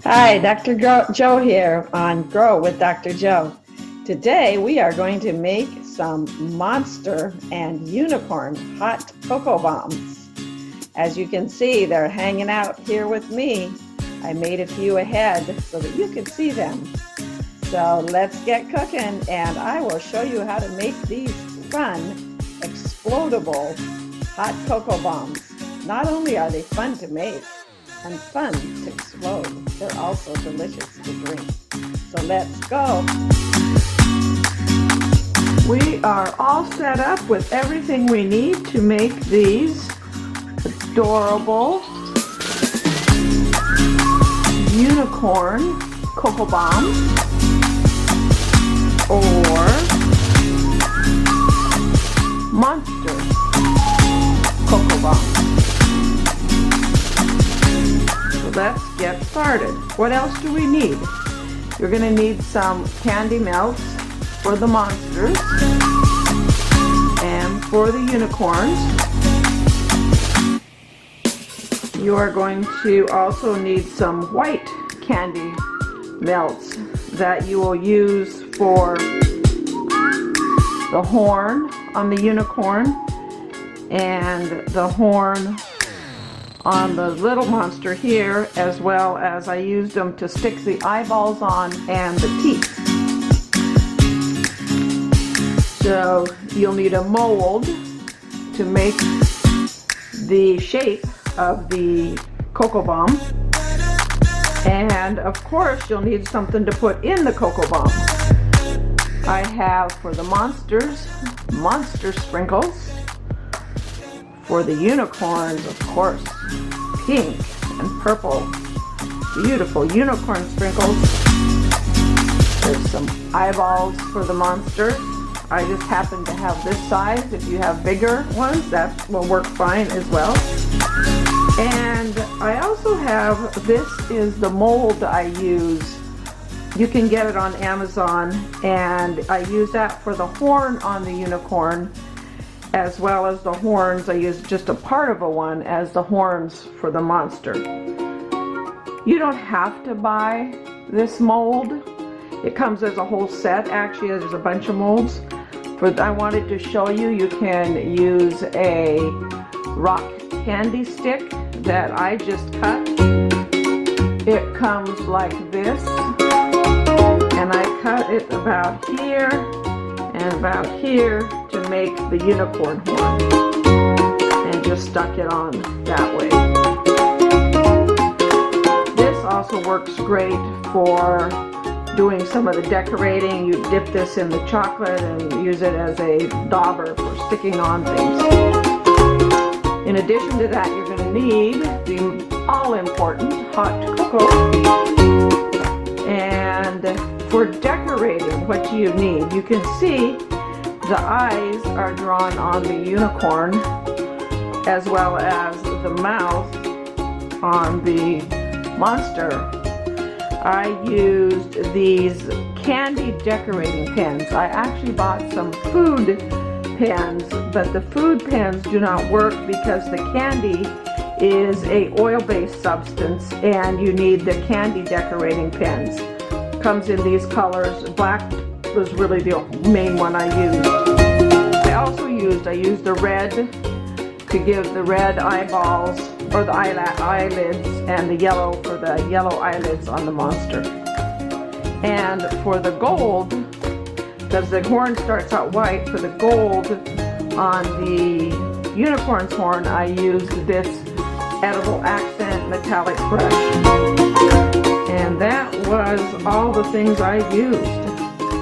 Hi, Dr. Joe here on Grow with Dr. Joe. Today we are going to make some monster and unicorn hot cocoa bombs. As you can see, they're hanging out here with me. I made a few ahead so that you can see them. So let's get cooking and I will show you how to make these fun, explodable hot cocoa bombs. Not only are they fun to make, and fun to explode, they're also delicious to drink. So let's go. We are all set up with everything we need to make these adorable unicorn cocoa bombs or monster cocoa bombs. Let's get started. What else do we need? You're going to need some candy melts for the monsters and for the unicorns. You are going to also need some white candy melts that you will use for the horn on the unicorn and the horn on the little monster here, as well as I used them to stick the eyeballs on and the teeth. So you'll need a mold to make the shape of the cocoa bomb, and of course you'll need something to put in the cocoa bomb. I have for the monsters, monster sprinkles. For the unicorns, of course, pink and purple, beautiful unicorn sprinkles. There's some eyeballs for the monsters. I just happen to have this size. If you have bigger ones, that will work fine as well. And I also have, this is the mold I use. You can get it on Amazon, and I use that for the horn on the unicorn, as well as the horns. I use just a part of a one as the horns for the monster. You don't have to buy this mold. It comes as a whole set. Actually, there's a bunch of molds. But I wanted to show you, you can use a rock candy stick that I just cut. It comes like this, and I cut it about here and about here to make the unicorn horn, and just stuck it on that way. This also works great for doing some of the decorating. You dip this in the chocolate and use it as a dauber for sticking on things. In addition to that, you're going to need the all-important hot cocoa. And for decorating, what do you need? You can see the eyes are drawn on the unicorn, as well as the mouth on the monster. I used these candy decorating pens. I actually bought some food pens, but the food pens do not work because the candy is a oil-based substance, and you need the candy decorating pens. Comes in these colors. Black was really the main one I used. I used the red to give the red eyeballs or the eyelids, and the yellow for the yellow eyelids on the monster. And for the gold, because the horn starts out white, for the gold on the unicorn's horn, I used this edible accent metallic brush. And that was all the things I used.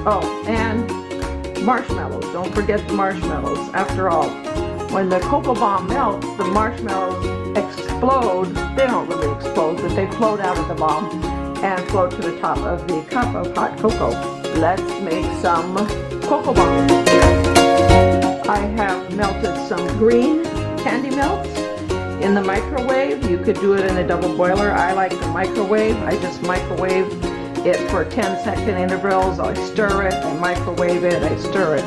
Oh, and marshmallows. Don't forget the marshmallows. After all, when the cocoa bomb melts, the marshmallows explode. They don't really explode, but they float out of the bomb and float to the top of the cup of hot cocoa. Let's make some cocoa bombs. I have melted some green candy melts in the microwave. You could do it in a double boiler. I like the microwave. I just microwave it for 10-second intervals. I stir it, I microwave it, I stir it.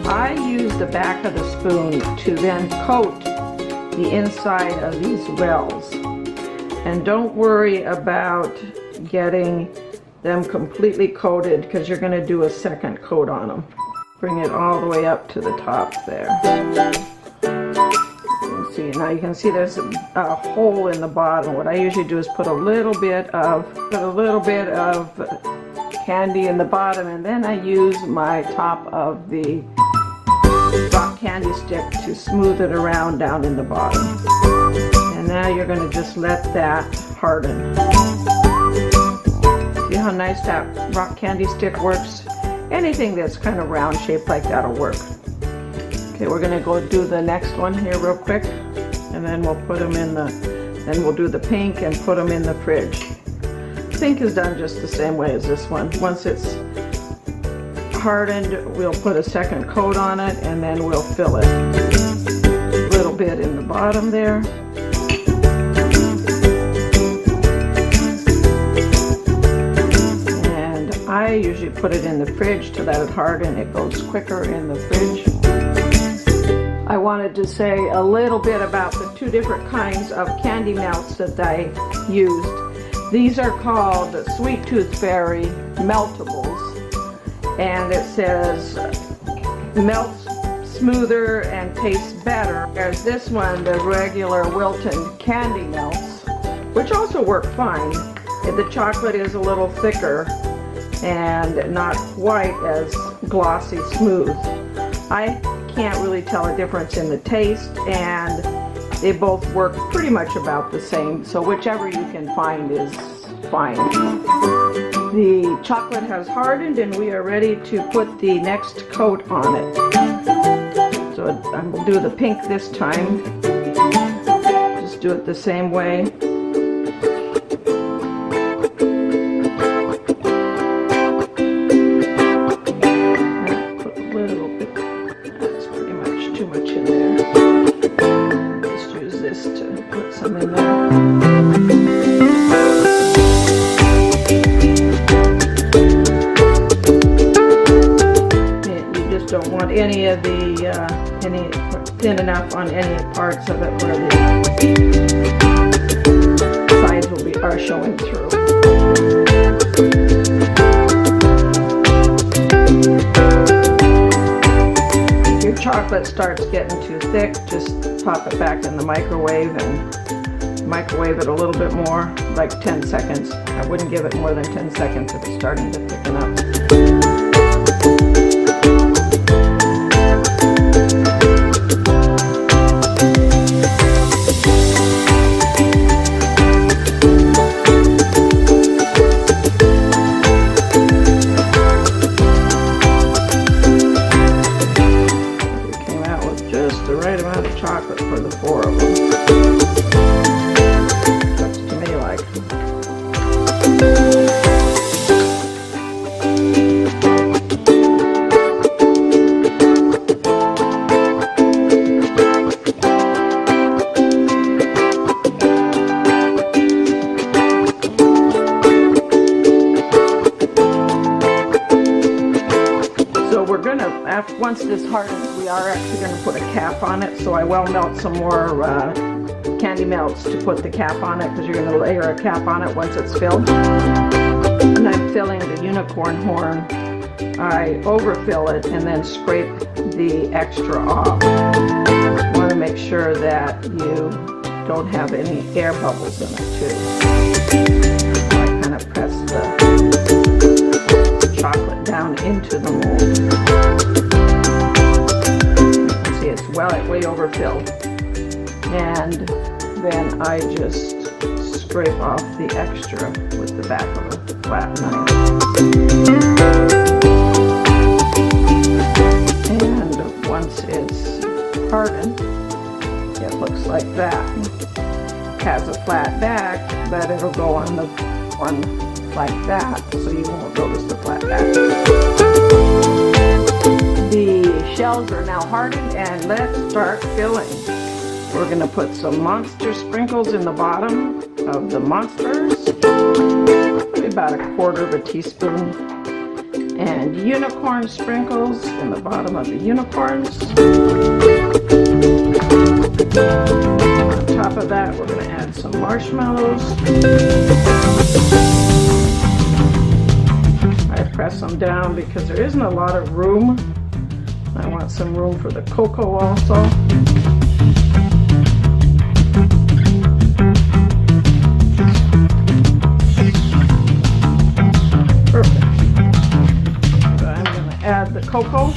I use the back of the spoon to then coat the inside of these wells. And don't worry about getting them completely coated, because you're going to do a second coat on them. Bring it all the way up to the top there. See, now you can see there's a hole in the bottom. What I usually do is put a little bit of candy in the bottom, and then I use my top of the rock candy stick to smooth it around down in the bottom. And now you're going to just let that harden. See how nice that rock candy stick works? Anything that's kind of round shaped like that'll work. Okay, we're going to go do the next one here real quick, and then we'll put them in then we'll do the pink and put them in the fridge. Pink is done just the same way as this one. Once it's hardened, we'll put a second coat on it, and then we'll fill it. A little bit in the bottom there. And I usually put it in the fridge to let it harden. It goes quicker in the fridge. I wanted to say a little bit about the two different kinds of candy melts that I used. These are called Sweet Tooth Fairy Meltables, and it says melts smoother and tastes better. There's this one, the regular Wilton candy melts, which also work fine. The chocolate is a little thicker and not quite as glossy smooth. I can't really tell a difference in the taste, and they both work pretty much about the same, so whichever you can find is fine. The chocolate has hardened, and we are ready to put the next coat on it. So I will do the pink this time. Just do it the same way. Any thin enough on any parts of it where the sides are showing through. If your chocolate starts getting too thick, just pop it back in the microwave and microwave it a little bit more, like 10 seconds. I wouldn't give it more than 10 seconds if it's starting to thicken up. Chocolate for the four of them. Looks to me like. So we're gonna, once this hardens, we are actually going to put a cap on it, so I will melt some more candy melts to put the cap on it, because you're going to layer a cap on it once it's filled. And I'm filling the unicorn horn. I overfill it and then scrape the extra off. You want to make sure that you don't have any air bubbles in it too. So I kind of press the chocolate down into the mold. It's way overfilled, and then I just scrape off the extra with the back of a flat knife. And once it's hardened, it looks like that. It has a flat back, but it'll go on the one like that, so you won't notice the flat back. The shells are now hardened, and let's start filling. We're going to put some monster sprinkles in the bottom of the monsters, maybe about a quarter of a teaspoon, and unicorn sprinkles in the bottom of the unicorns. On top of that, we're going to add some marshmallows. some down because there isn't a lot of room. I want some room for the cocoa also. Perfect. So I'm going to add the cocoa.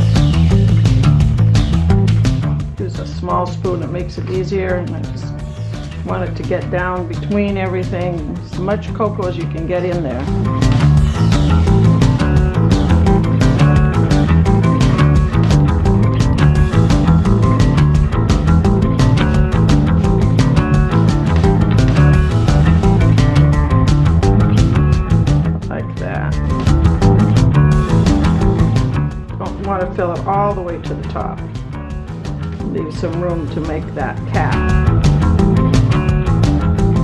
Use a small spoon, it makes it easier, and I just want it to get down between everything. As much cocoa as you can get in there. Fill it all the way to the top. Leave some room to make that cap.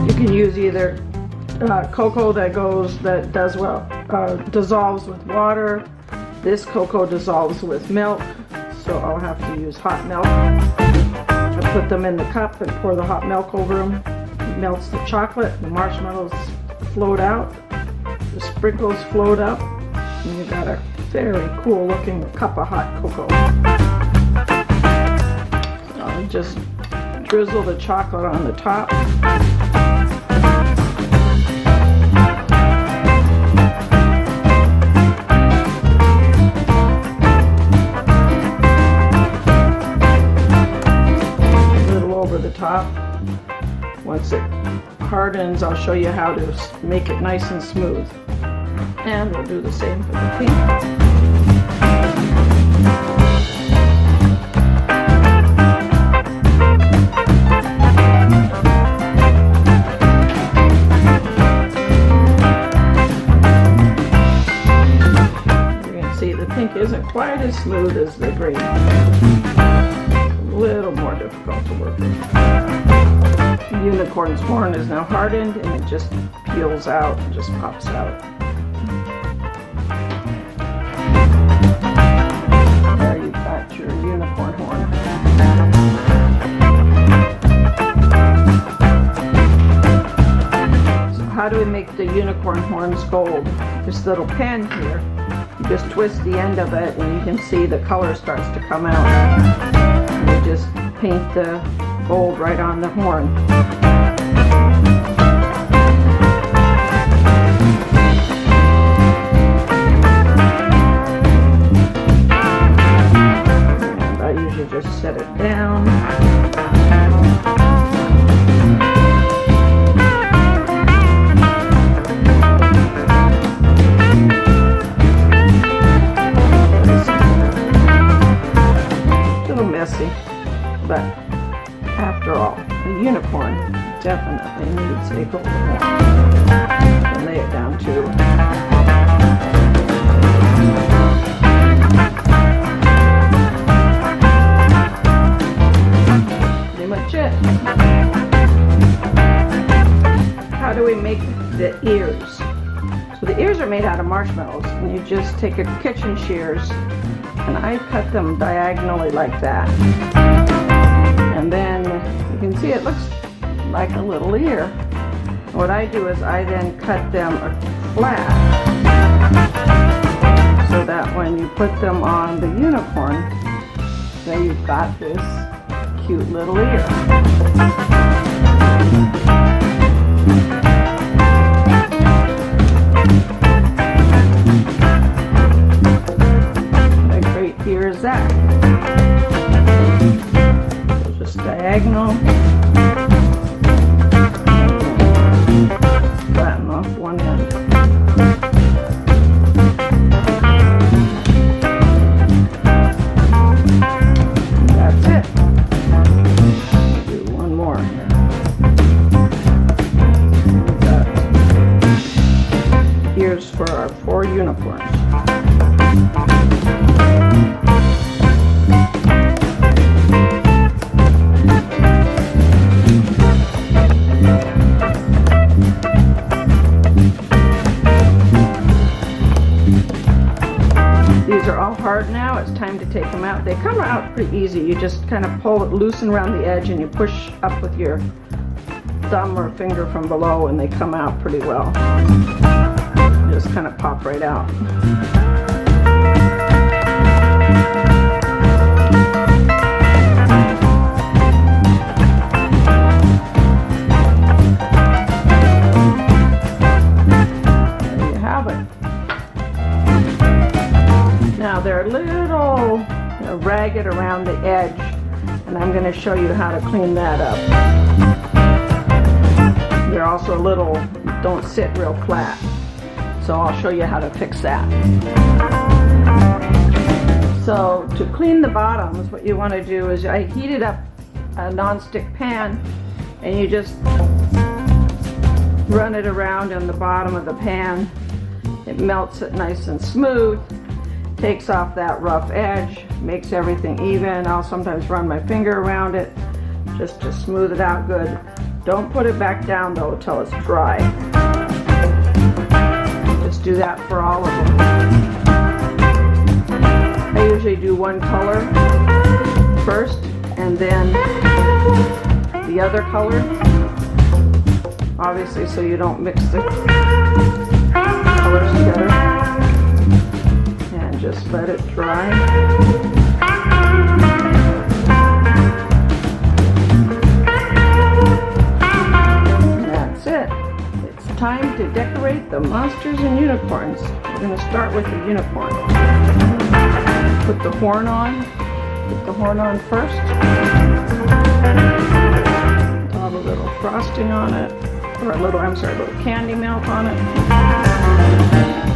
You can use either cocoa that dissolves with water. This cocoa dissolves with milk, so I'll have to use hot milk. I put them in the cup and pour the hot milk over them. It melts the chocolate, the marshmallows float out, the sprinkles float up, and you got a very cool looking cup of hot cocoa. I'll just drizzle the chocolate on the top. A little over the top. Once it hardens, I'll show you how to make it nice and smooth. And we'll do the same for the pink. Isn't quite as smooth as the green. A little more difficult to work with. The unicorn's horn is now hardened and it just peels out and just pops out. There you've got your unicorn horn. So how do we make the unicorn horns gold? This little pen here. You just twist the end of it and you can see the color starts to come out. And you just paint the gold right on the horn. And I usually just set it down. But after all, the unicorn definitely needs a golden horn. And lay it down too. Pretty much it. How do we make the ears? So the ears are made out of marshmallows, and you just take a kitchen shears, and I cut them diagonally like that. And then you can see it looks like a little ear. What I do is I then cut them flat so that when you put them on the unicorn, then you've got this cute little ear. What a great ear is that? Diagonal, flatten off one end. That's it. Do one more here. We've got ears for our 4 unicorns. Hard now, it's time to take them out. They come out pretty easy. You just kind of pull it, loosen around the edge, and you push up with your thumb or finger from below, and they come out pretty well. Just kind of pop right out. edge, and I'm going to show you how to clean that up. They're also don't sit real flat, so I'll show you how to fix that. So to clean the bottoms, what you want to do is I heated up a non-stick pan, and you just run it around in the bottom of the pan. It melts it nice and smooth, takes off that rough edge, makes everything even. I'll sometimes run my finger around it just to smooth it out good. Don't put it back down though until it's dry. Just do that for all of them. I usually do one color first and then the other color, obviously, so you don't mix the colors together, and just let it dry. And that's it. It's time to decorate the monsters and unicorns. We're going to start with the unicorn. Put the horn on. Put the horn on first. Put a little frosting on it, or a little candy melt on it,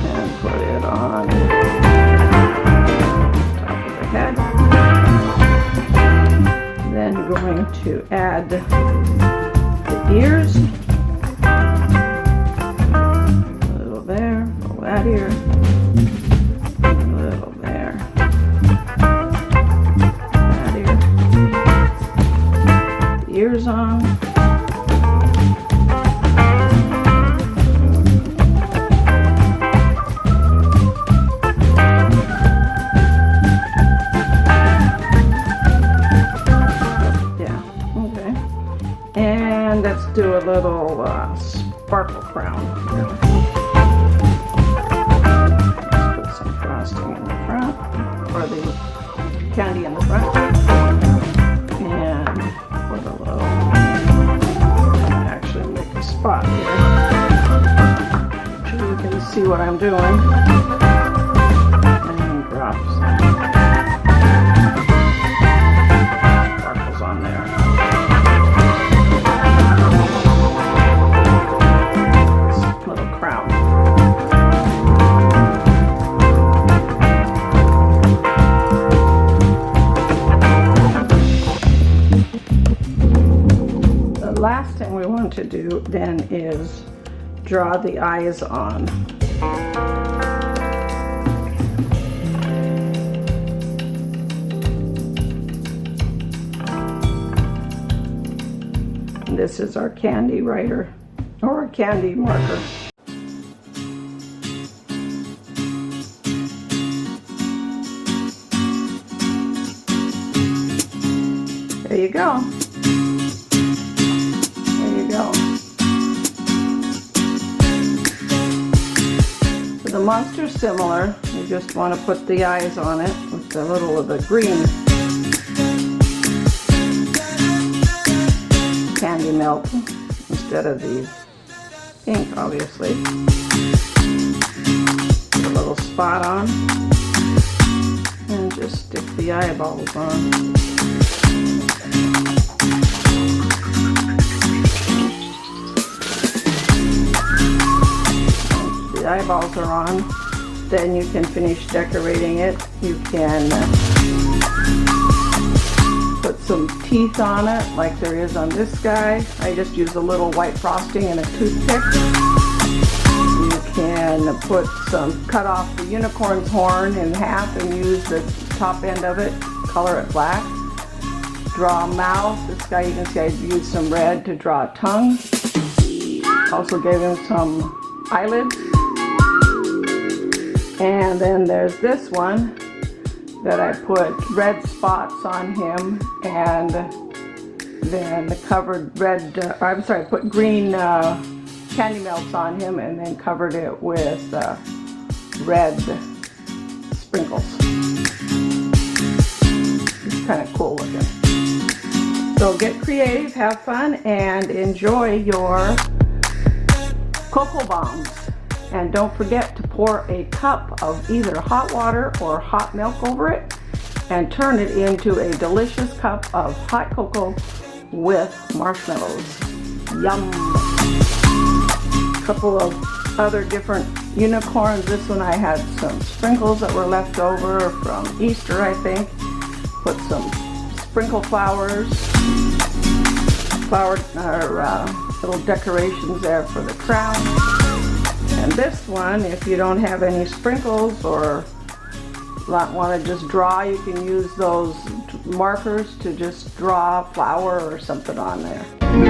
and put it on top of the head. Then going to add the ears. A little there, a little that ear, a little there, that ear. The ears on. And let's do a little sparkle crown here. Let's put some frosting in the front, or the candy in the front, and put a little, actually make a spot here so you can see what I'm doing, and drop some sparkles on there. Last thing we want to do then is draw the eyes on. This is our candy writer, or a candy marker. There you go. So the monster's similar. You just want to put the eyes on it with a little of the green candy melt instead of the pink, obviously. Put a little spot on and just stick the eyeballs on. Eyeballs are on, then you can finish decorating it. You can put some teeth on it like there is on this guy. I just use a little white frosting and a toothpick. You can cut off the unicorn's horn in half and use the top end of it, color it black. Draw a mouth. This guy, you can see I used some red to draw a tongue. Also gave him some eyelids. And then there's this one that I put red spots on him, and then put green candy melts on him, and then covered it with red sprinkles. It's kind of cool looking. So get creative, have fun, and enjoy your cocoa bombs. And don't forget to pour a cup of either hot water or hot milk over it, and turn it into a delicious cup of hot cocoa with marshmallows. Yum! A couple of other different unicorns. This one I had some sprinkles that were left over from Easter, I think. Put some sprinkle flowers, little decorations there for the crown. And this one, if you don't have any sprinkles or want to just draw, you can use those markers to just draw a flower or something on there.